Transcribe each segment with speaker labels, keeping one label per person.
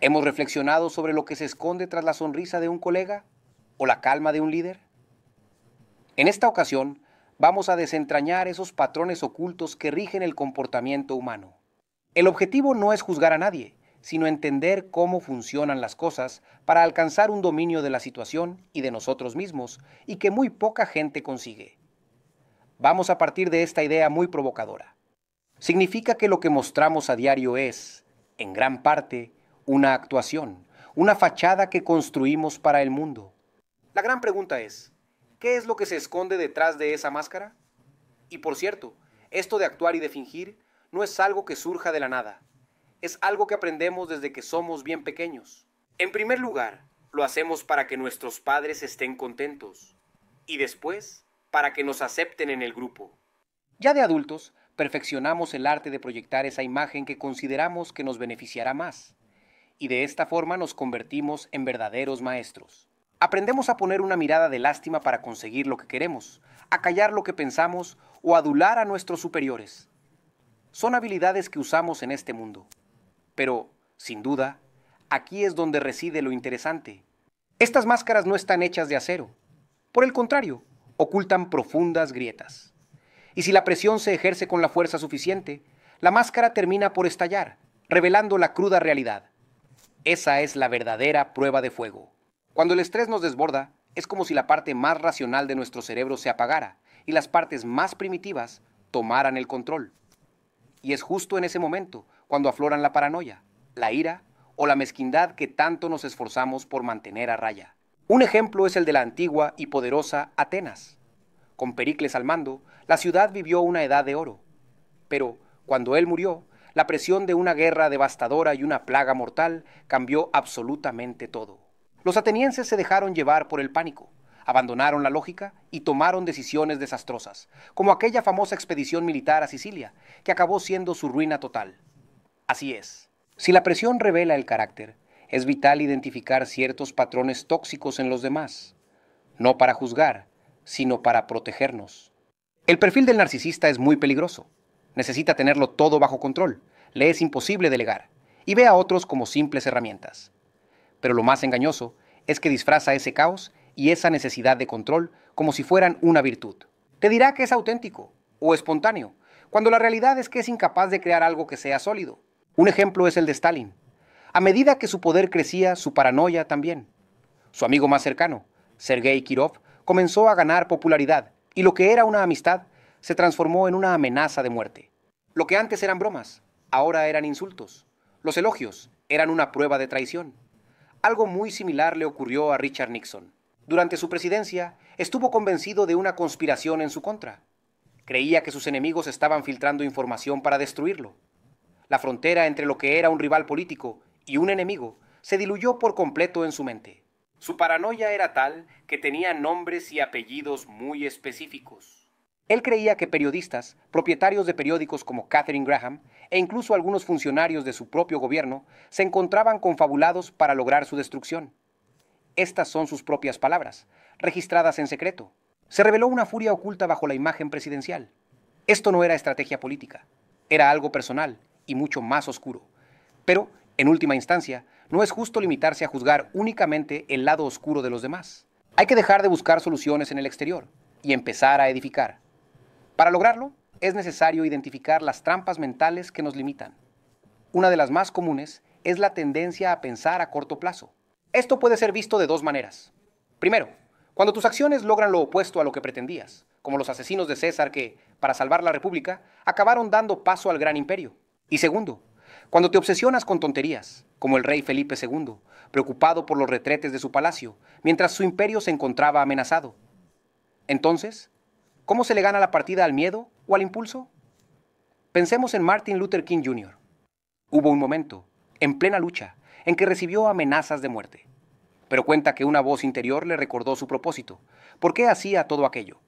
Speaker 1: ¿Hemos reflexionado sobre lo que se esconde tras la sonrisa de un colega o la calma de un líder? En esta ocasión, vamos a desentrañar esos patrones ocultos que rigen el comportamiento humano. El objetivo no es juzgar a nadie, sino entender cómo funcionan las cosas para alcanzar un dominio de la situación y de nosotros mismos, y que muy poca gente consigue. Vamos a partir de esta idea muy provocadora. Significa que lo que mostramos a diario es, en gran parte, una actuación, una fachada que construimos para el mundo. La gran pregunta es, ¿qué es lo que se esconde detrás de esa máscara? Y por cierto, esto de actuar y de fingir no es algo que surja de la nada. Es algo que aprendemos desde que somos bien pequeños. En primer lugar, lo hacemos para que nuestros padres estén contentos. Y después, para que nos acepten en el grupo. Ya de adultos, perfeccionamos el arte de proyectar esa imagen que consideramos que nos beneficiará más. Y de esta forma nos convertimos en verdaderos maestros. Aprendemos a poner una mirada de lástima para conseguir lo que queremos, a callar lo que pensamos o adular a nuestros superiores. Son habilidades que usamos en este mundo. Pero, sin duda, aquí es donde reside lo interesante. Estas máscaras no están hechas de acero. Por el contrario, ocultan profundas grietas. Y si la presión se ejerce con la fuerza suficiente, la máscara termina por estallar, revelando la cruda realidad. Esa es la verdadera prueba de fuego. Cuando el estrés nos desborda, es como si la parte más racional de nuestro cerebro se apagara y las partes más primitivas tomaran el control. Y es justo en ese momento cuando afloran la paranoia, la ira o la mezquindad que tanto nos esforzamos por mantener a raya. Un ejemplo es el de la antigua y poderosa Atenas. Con Pericles al mando, la ciudad vivió una edad de oro. Pero, cuando él murió, la presión de una guerra devastadora y una plaga mortal cambió absolutamente todo. Los atenienses se dejaron llevar por el pánico, abandonaron la lógica y tomaron decisiones desastrosas, como aquella famosa expedición militar a Sicilia, que acabó siendo su ruina total. Así es. Si la presión revela el carácter, es vital identificar ciertos patrones tóxicos en los demás, no para juzgar, sino para protegernos. El perfil del narcisista es muy peligroso. Necesita tenerlo todo bajo control, le es imposible delegar, y ve a otros como simples herramientas. Pero lo más engañoso es que disfraza ese caos y esa necesidad de control como si fueran una virtud. Te dirá que es auténtico o espontáneo, cuando la realidad es que es incapaz de crear algo que sea sólido. Un ejemplo es el de Stalin. A medida que su poder crecía, su paranoia también. Su amigo más cercano, Sergei Kirov, comenzó a ganar popularidad y lo que era una amistad se transformó en una amenaza de muerte. Lo que antes eran bromas, ahora eran insultos. Los elogios eran una prueba de traición. Algo muy similar le ocurrió a Richard Nixon. Durante su presidencia, estuvo convencido de una conspiración en su contra. Creía que sus enemigos estaban filtrando información para destruirlo. La frontera entre lo que era un rival político y un enemigo se diluyó por completo en su mente. Su paranoia era tal que tenía nombres y apellidos muy específicos. Él creía que periodistas, propietarios de periódicos como Katharine Graham e incluso algunos funcionarios de su propio gobierno se encontraban confabulados para lograr su destrucción. Estas son sus propias palabras, registradas en secreto. Se reveló una furia oculta bajo la imagen presidencial. Esto no era estrategia política, era algo personal y mucho más oscuro. Pero, en última instancia, no es justo limitarse a juzgar únicamente el lado oscuro de los demás. Hay que dejar de buscar soluciones en el exterior y empezar a edificar. Para lograrlo, es necesario identificar las trampas mentales que nos limitan. Una de las más comunes es la tendencia a pensar a corto plazo. Esto puede ser visto de dos maneras. Primero, cuando tus acciones logran lo opuesto a lo que pretendías, como los asesinos de César que, para salvar la República, acabaron dando paso al gran imperio. Y segundo, cuando te obsesionas con tonterías, como el rey Felipe II, preocupado por los retretes de su palacio, mientras su imperio se encontraba amenazado. Entonces, ¿cómo se le gana la partida al miedo o al impulso? Pensemos en Martin Luther King Jr. Hubo un momento, en plena lucha, en que recibió amenazas de muerte. Pero cuenta que una voz interior le recordó su propósito. ¿Por qué hacía todo aquello?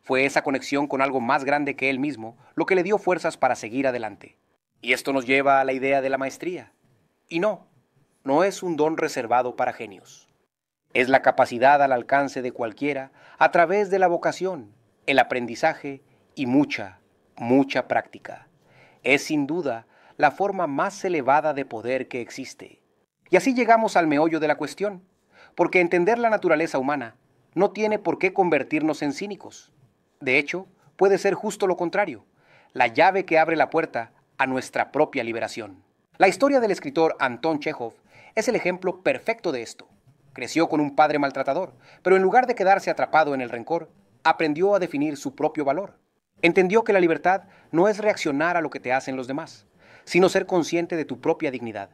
Speaker 1: Fue esa conexión con algo más grande que él mismo lo que le dio fuerzas para seguir adelante. Y esto nos lleva a la idea de la maestría. Y no es un don reservado para genios. Es la capacidad al alcance de cualquiera a través de la vocación, el aprendizaje y mucha práctica. Es sin duda la forma más elevada de poder que existe. Y así llegamos al meollo de la cuestión, porque entender la naturaleza humana no tiene por qué convertirnos en cínicos. De hecho, puede ser justo lo contrario, la llave que abre la puerta a nuestra propia liberación. La historia del escritor Anton Chejov es el ejemplo perfecto de esto. Creció con un padre maltratador, pero en lugar de quedarse atrapado en el rencor, aprendió a definir su propio valor. Entendió que la libertad no es reaccionar a lo que te hacen los demás, sino ser consciente de tu propia dignidad.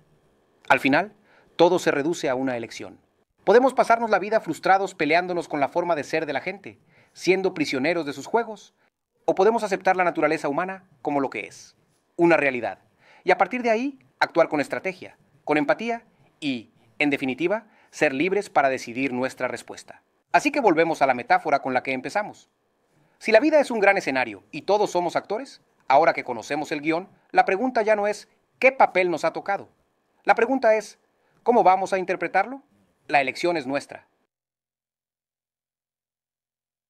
Speaker 1: Al final, todo se reduce a una elección. Podemos pasarnos la vida frustrados peleándonos con la forma de ser de la gente, siendo prisioneros de sus juegos, o podemos aceptar la naturaleza humana como lo que es, una realidad, y a partir de ahí actuar con estrategia, con empatía y, en definitiva, ser libres para decidir nuestra respuesta. Así que volvemos a la metáfora con la que empezamos. Si la vida es un gran escenario y todos somos actores, ahora que conocemos el guión, la pregunta ya no es ¿qué papel nos ha tocado? La pregunta es ¿cómo vamos a interpretarlo? La elección es nuestra.